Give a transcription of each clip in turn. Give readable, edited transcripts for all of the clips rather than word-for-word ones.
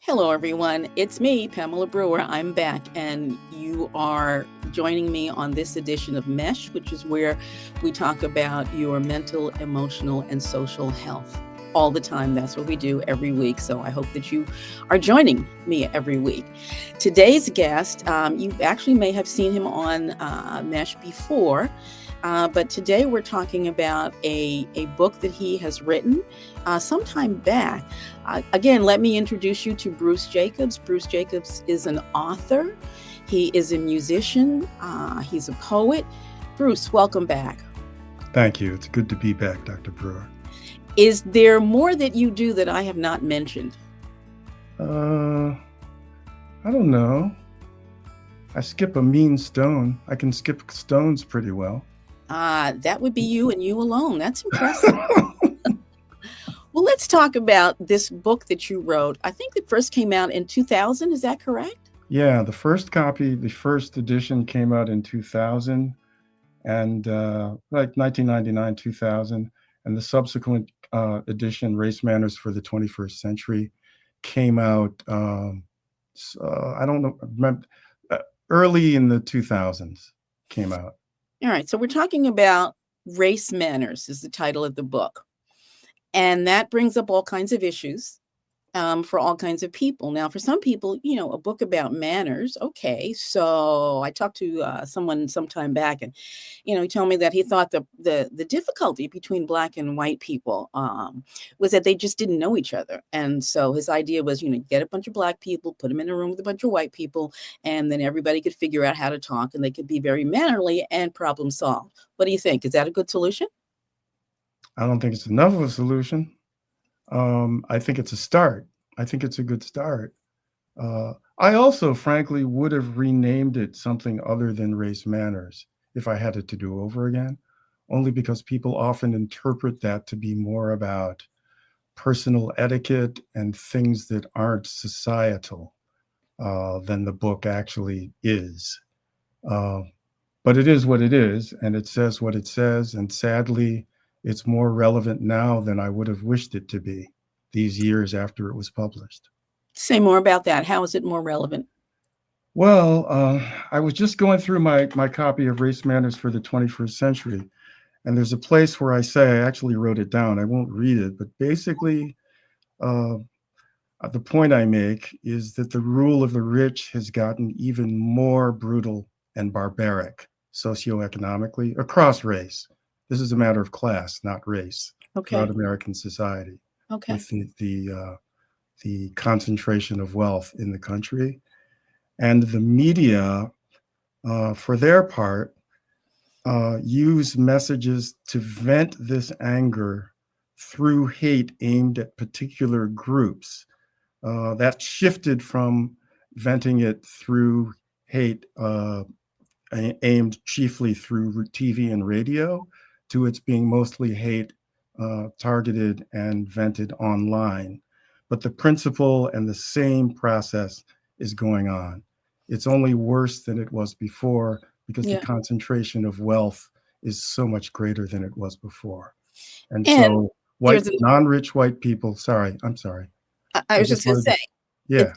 Hello, everyone. It's me, Pamela Brewer. I'm back, and you are joining me on this edition of M.E.S.H, which is where we talk about your mental, emotional, and social health all the time. That's what we do every week. So I hope that you are joining me every week. Today's guest, you actually may have seen him on M.E.S.H before. But today we're talking about a book that he has written sometime back. Again, let me introduce you to Bruce Jacobs. Bruce Jacobs is an author. He is a musician. He's a poet. Bruce, welcome back. Thank you. It's good to be back, Dr. Brewer. Is there more that you do that I have not mentioned? I don't know. I skip a mean stone. I can skip stones pretty well. That would be you and you alone. That's impressive. Well, let's talk about this book that you wrote. I think it first came out in 2000. Is that correct? Yeah, the first copy, the first edition came out in 2000 and like 1999, 2000. And the subsequent edition, Race Manners for the 21st Century, came out, I don't know, remember, early in the 2000s came out. All right. So we're talking about Race Manners is the title of the book. And that brings up all kinds of issues for all kinds of people. Now, for some people, a book about manners. Okay. So I talked to someone some time back, and, he told me that he thought the difficulty between Black and white people was that they just didn't know each other. And so his idea was, get a bunch of Black people, put them in a room with a bunch of white people, and then everybody could figure out how to talk, and they could be very mannerly and problem solve. What do you think? Is that a good solution? I don't think it's enough of a solution. I think it's a start. I think it's a good start. I also, frankly, would have renamed it something other than Race Manners if I had it to do over again, only because people often interpret that to be more about personal etiquette and things that aren't societal than the book actually is. But it is what it is, and it says what it says, and sadly, it's more relevant now than I would have wished it to be these years after it was published. Say more about that. How is it more relevant? Well, I was just going through my copy of Race Manners for the 21st Century, and there's a place where I say, I actually wrote it down, I won't read it, but basically, uh, the point I make is that the rule of the rich has gotten even more brutal and barbaric socioeconomically across race. This is a matter of class, not race, Okay. throughout American society, Okay. with the concentration of wealth in the country. And the media, for their part, use messages to vent this anger through hate aimed at particular groups. That shifted from venting it through hate aimed chiefly through TV and radio to its being mostly hate targeted and vented online. But the principle and the same process is going on. It's only worse than it was before because the concentration of wealth is so much greater than it was before. And so non-rich white people, I'm sorry. I was just going to say, yeah.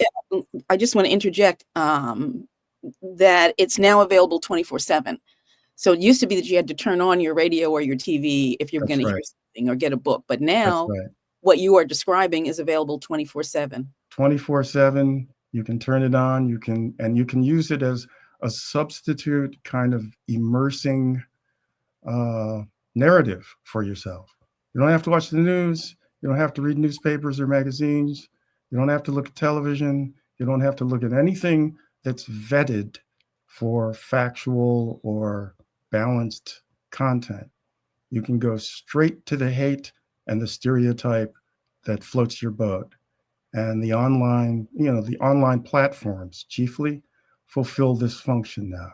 I just want to interject that it's now available 24/7. So it used to be that you had to turn on your radio or your TV if you were going to hear something or get a book. But now what you are describing is available 24/7. 24/7. You can turn it on. You can use it as a substitute kind of immersing narrative for yourself. You don't have to watch the news. You don't have to read newspapers or magazines. You don't have to look at television. You don't have to look at anything that's vetted for factual or balanced content. You can go straight to the hate and the stereotype that floats your boat. And the online platforms chiefly fulfill this function now.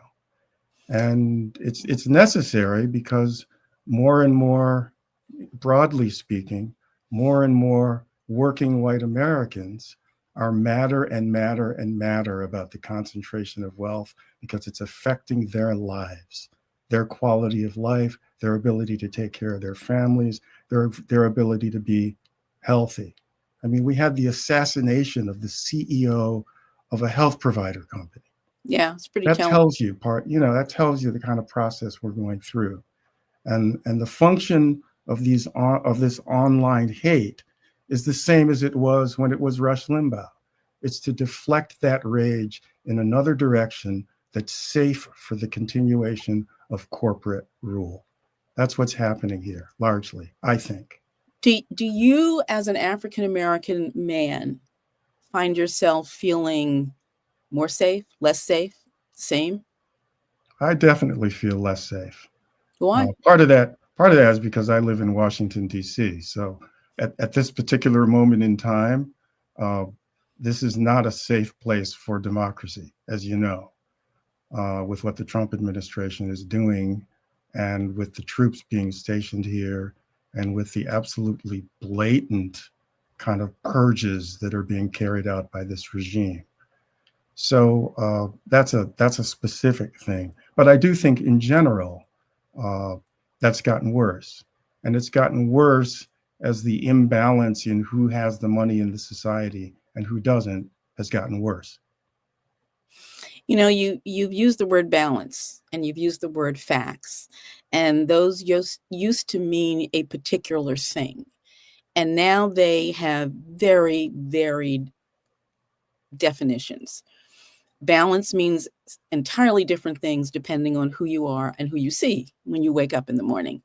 And it's necessary because more and more, broadly speaking, more and more working white Americans are madder and madder and madder about the concentration of wealth because it's affecting their lives, their quality of life, their ability to take care of their families, their ability to be healthy. I mean, we had the assassination of the CEO of a health provider company. Yeah, it's pretty That telling. tells you that tells you the kind of process we're going through. And the function of this online hate is the same as it was when it was Rush Limbaugh. It's to deflect that rage in another direction that's safe for the continuation of corporate rule. That's what's happening here, largely, I think. Do you, as an African American man, find yourself feeling more safe, less safe, same? I definitely feel less safe. Why? Part of that is because I live in Washington, D.C. So at this particular moment in time, uh, this is not a safe place for democracy, as you know, with what the Trump administration is doing and with the troops being stationed here and with the absolutely blatant kind of purges that are being carried out by this regime. So that's a specific thing. But I do think in general, uh, that's gotten worse. And it's gotten worse as the imbalance in who has the money in the society and who doesn't has gotten worse. You know, you've used the word balance and you've used the word facts, and those used to mean a particular thing. And now they have very varied definitions. Balance means entirely different things depending on who you are and who you see when you wake up in the morning.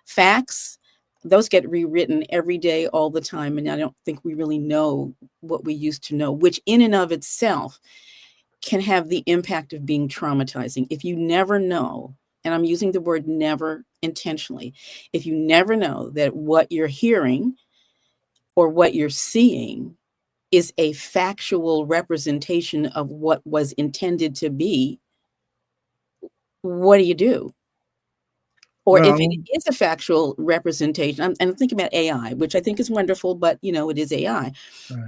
Facts, those get rewritten every day, all the time. And I don't think we really know what we used to know, which in and of itself can have the impact of being traumatizing. If you never know, and I'm using the word never intentionally, if you never know that what you're hearing or what you're seeing is a factual representation of what was intended to be, what do you do? Or if it Well, is a factual representation, I'm thinking about AI, which I think is wonderful, but it is AI. right.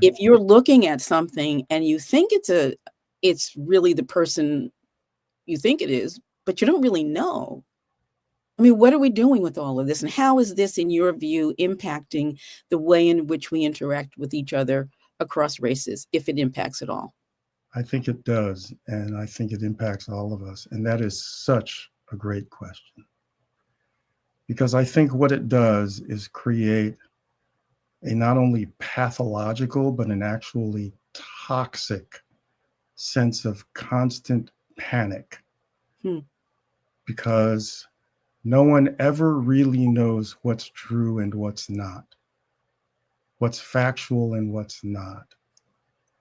If you're looking at something and you think it's really the person you think it is, but you don't really know. I mean, what are we doing with all of this? And how is this, in your view, impacting the way in which we interact with each other across races, if it impacts at all? I think it does. And I think it impacts all of us. And that is such a great question. Because I think what it does is create a not only pathological, but an actually toxic sense of constant panic Hmm. because no one ever really knows what's true and what's not, what's factual and what's not,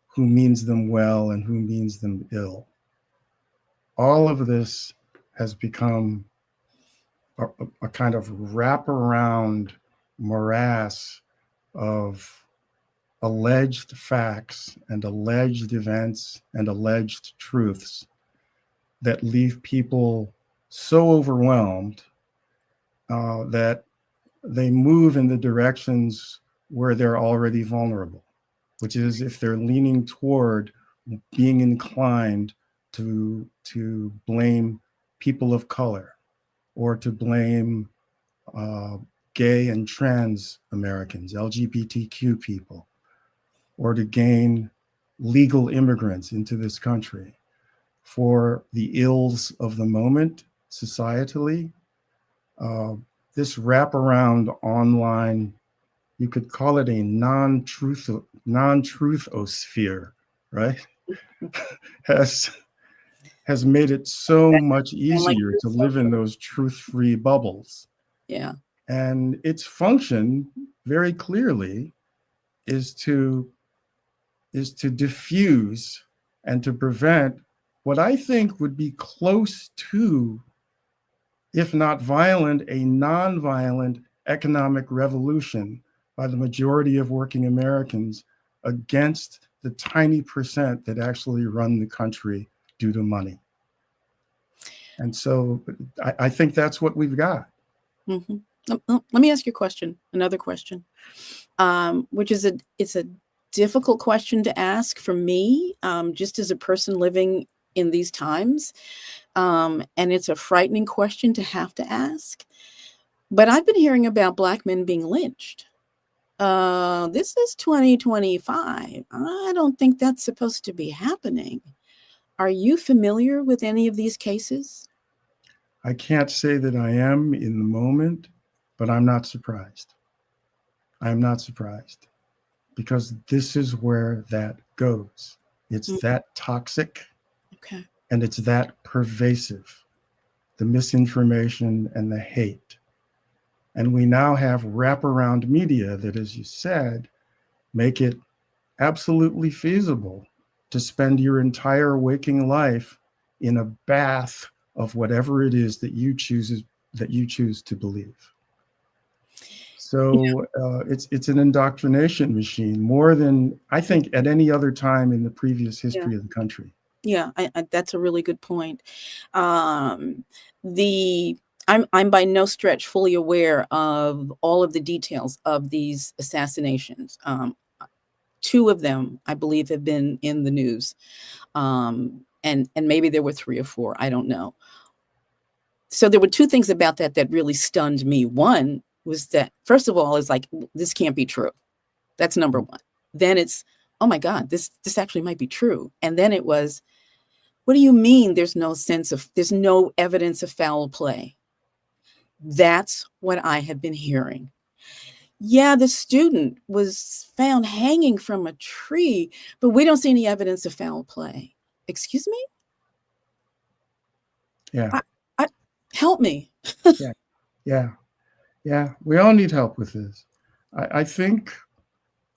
who means them well and who means them ill. All of this has become a kind of wraparound morass of alleged facts and alleged events and alleged truths that leave people so overwhelmed that they move in the directions where they're already vulnerable, which is if they're leaning toward being inclined to blame people of color or to blame uh, gay and trans Americans, LGBTQ people, or to gain legal immigrants into this country for the ills of the moment societally. Uh, this wraparound online, you could call it a non-truthosphere, right? has has made it so That much sound like easier truth to live in social. those truth-free bubbles. Yeah. And its function, very clearly, is to diffuse and to prevent what I think would be close to, if not violent, a non-violent economic revolution by the majority of working Americans against the tiny percent that actually run the country due to money. And so I think that's what we've got. Hmm. Let me ask you a question, another question, which is it's a difficult question to ask for me, just as a person living in these times. And it's a frightening question to have to ask. But I've been hearing about Black men being lynched. This is 2025. I don't think that's supposed to be happening. Are you familiar with any of these cases? I can't say that I am in the moment, but I'm not surprised. I'm not surprised because this is where that goes. It's Mm, that toxic okay. and it's that pervasive, the misinformation and the hate. And we now have wraparound media that, as you said, make it absolutely feasible to spend your entire waking life in a bath of whatever it is that you choose to believe. So it's an indoctrination machine more than I think at any other time in the previous Yeah. history of the country. Yeah, that's a really good point. Um, the I'm by no stretch fully aware of all of the details of these assassinations. Two of them, I believe, have been in the news, and maybe there were three or four. I don't know. So there were two things about that that really stunned me. One was that, first of all, is like this can't be true. That's number one. Then it's, oh my God, this actually might be true. And then it was, what do you mean there's no evidence of foul play? That's what I have been hearing. Yeah, the student was found hanging from a tree, but we don't see any evidence of foul play. Excuse me? Yeah, I, I help me. yeah, yeah, yeah. We all need help with this. I think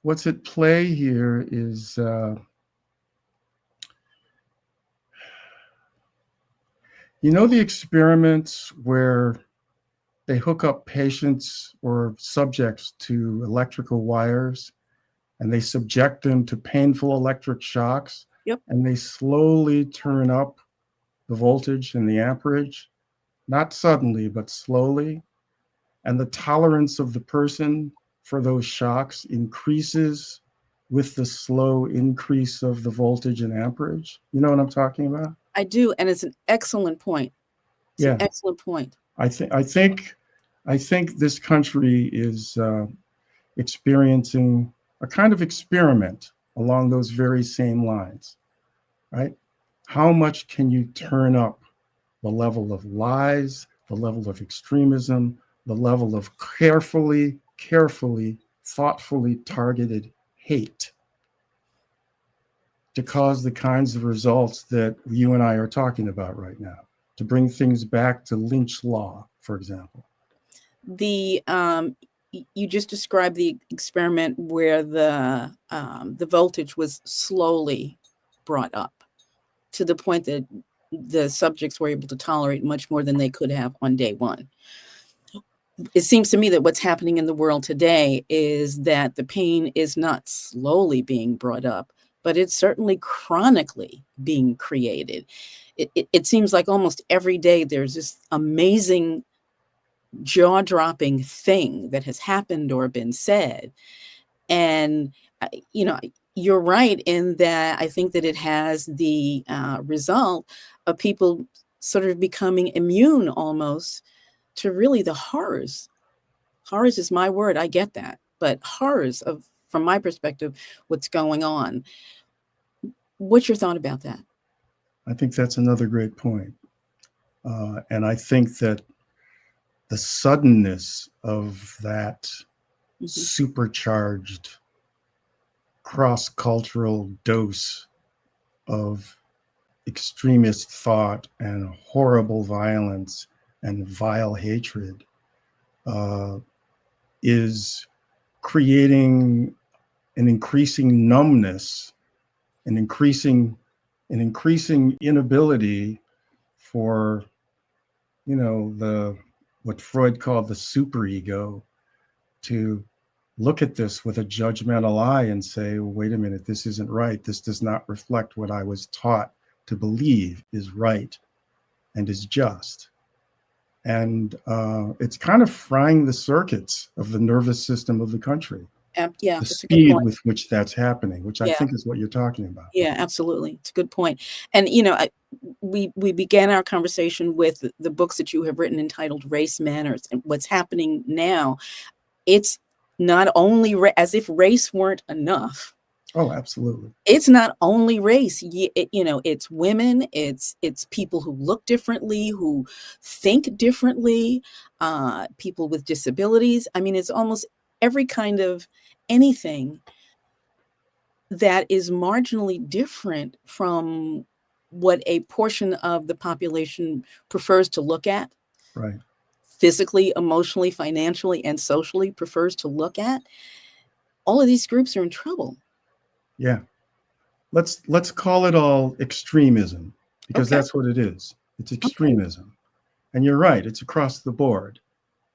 what's at play here is, the experiments where they hook up patients or subjects to electrical wires and they subject them to painful electric shocks Yep. and they slowly turn up the voltage and the amperage, not suddenly, but slowly. And the tolerance of the person for those shocks increases with the slow increase of the voltage and amperage. You know what I'm talking about? I do, and it's an excellent point. It's an Yeah, excellent point. I think I think I think this country is experiencing a kind of experiment along those very same lines, right? How much can you turn up the level of lies, the level of extremism, the level of carefully, thoughtfully targeted hate to cause the kinds of results that you and I are talking about right now, to bring things back to Lynch law, for example. The you just described the experiment where the voltage was slowly brought up to the point that the subjects were able to tolerate much more than they could have on day one. It seems to me that what's happening in the world today is that the pain is not slowly being brought up, but it's certainly chronically being created. It seems like almost every day there's this amazing jaw-dropping thing that has happened or been said. And, you know, you're right in that I think that it has the result of people sort of becoming immune almost to really the horrors. Horrors is my word, I get that. But horrors of, from my perspective, what's going on. What's your thought about that? I think that's another great point. And I think that the suddenness of that Mhm. supercharged cross cultural dose of extremist thought and horrible violence and vile hatred uh, is creating an increasing numbness, an increasing inability for the what Freud called the superego to look at this with a judgmental eye and say, well, wait a minute, this isn't right. This does not reflect what I was taught to believe is right and is just. And it's kind of frying the circuits of the nervous system of the country, Yeah, the that's a good speed point. with which that's happening, which I Yeah. think is what you're talking about. Yeah, absolutely. It's a good point. And we began our conversation with the books that you have written entitled Race Manners, and what's happening now. It's not only as if race weren't enough. Oh, absolutely. It's not only race. It's women. It's people who look differently, who think differently, people with disabilities. I mean, it's almost every kind of anything that is marginally different from what a portion of the population prefers to look at, Right. physically, emotionally, financially, and socially prefers to look at. All of these groups are in trouble. Yeah. Let's call it all extremism, because Okay. that's what it is. It's Okay. extremism. And you're right, it's across the board.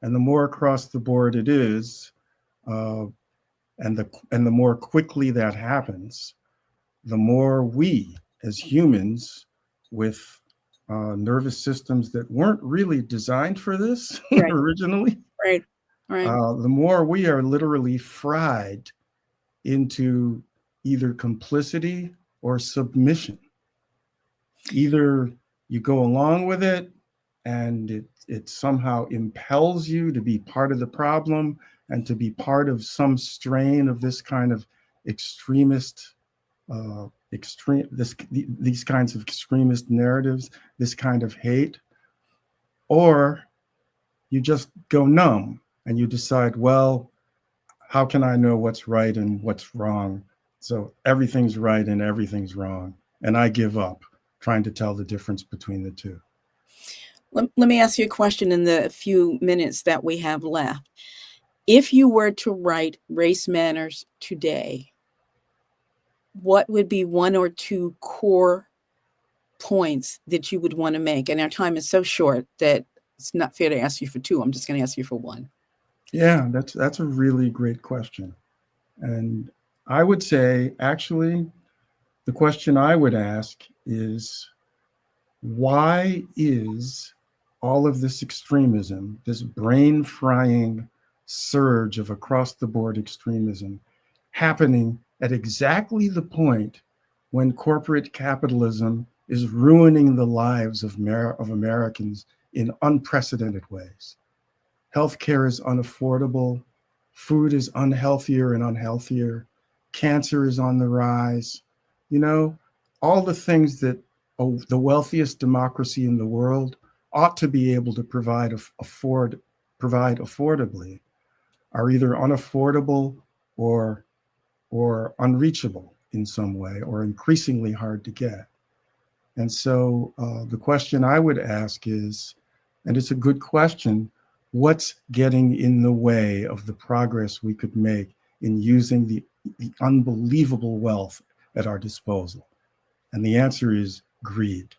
And the more across the board it is, uh, and the more quickly that happens, the more we as humans with nervous systems that weren't really designed for this Right. originally, Right. Right. the more we are literally fried into either complicity or submission. Either you go along with it and it somehow impels you to be part of the problem and to be part of some strain of this kind of extremist these kinds of extremist narratives, this kind of hate, or you just go numb and you decide, well, how can I know what's right and what's wrong? So everything's right and everything's wrong, and I give up trying to tell the difference between the two. Let me ask you a question in the few minutes that we have left. If you were to write Race Matters today, what would be one or two core points that you would want to make? And our time is so short that it's not fair to ask you for two. I'm just going to ask you for one. Yeah, that's a really great question. And I would say, actually, the question I would ask is, why is all of this extremism, this brain frying surge of across the board extremism, happening at exactly the point when corporate capitalism is ruining the lives of Americans in unprecedented ways? Healthcare is unaffordable, food is unhealthier and unhealthier, cancer is on the rise. You know, all the things that the wealthiest democracy in the world ought to be able to provide affordably are either unaffordable or unreachable in some way, or increasingly hard to get. And so the question I would ask is, and it's a good question, what's getting in the way of the progress we could make in using the unbelievable wealth at our disposal? And the answer is greed.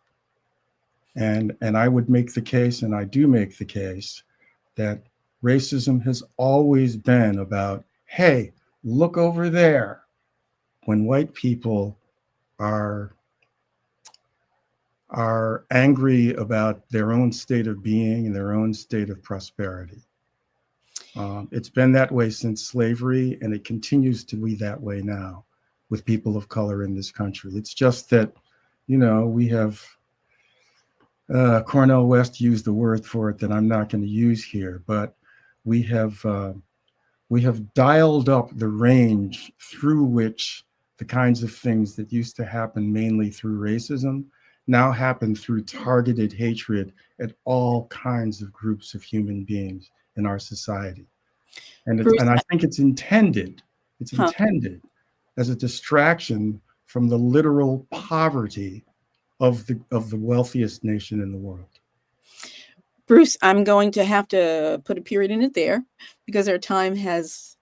And I would make the case, and I do make the case, that racism has always been about, hey, look over there, when white people are angry about their own state of being and their own state of prosperity. It's been that way since slavery, and it continues to be that way now with people of color in this country. It's just that, we have Cornel West used the word for it that I'm not going to use here, but we have dialed up the range through which the kinds of things that used to happen mainly through racism now happen through targeted hatred at all kinds of groups of human beings in our society. Bruce, And I think it's intended huh? as a distraction from the literal poverty of the wealthiest nation in the world. Bruce, I'm going to have to put a period in it there because our time has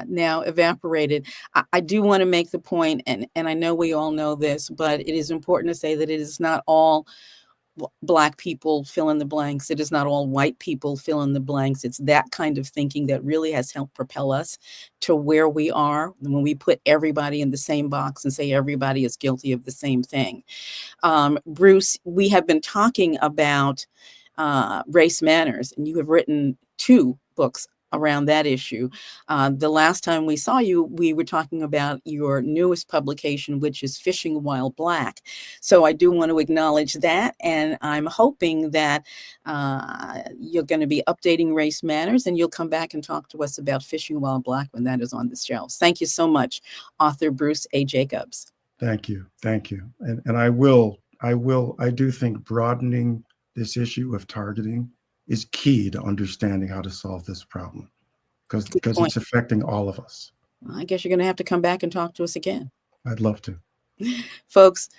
now evaporated. I do want to make the point, and I know we all know this, but it is important to say that it is not all Black people fill in the blanks. It is not all white people fill in the blanks. It's that kind of thinking that really has helped propel us to where we are when we put everybody in the same box and say everybody is guilty of the same thing. Bruce, we have been talking about Race Matters, and you have written two books around that issue. The last time we saw you, we were talking about your newest publication, which is Fishing While Black. So I do want to acknowledge that, and I'm hoping that you're going to be updating Race Matters, and you'll come back and talk to us about Fishing While Black when that is on the shelves. Thank you so much, author Bruce A. Jacobs. Thank you. And I do think broadening this issue of targeting is key to understanding how to solve this problem, because it's affecting all of us. I guess you're going to have to come back and talk to us again. I'd love to. Folks,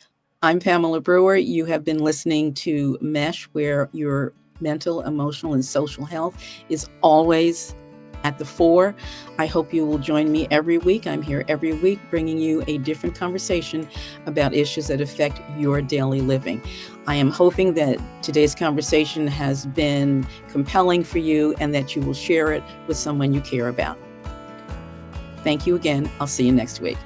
I'm Pamela Brewer. You have been listening to M.E.S.H, where your mental, emotional, and social health is always at the fore. I hope you will join me every week. I'm here every week bringing you a different conversation about issues that affect your daily living. I am hoping that today's conversation has been compelling for you and that you will share it with someone you care about. Thank you again. I'll see you next week.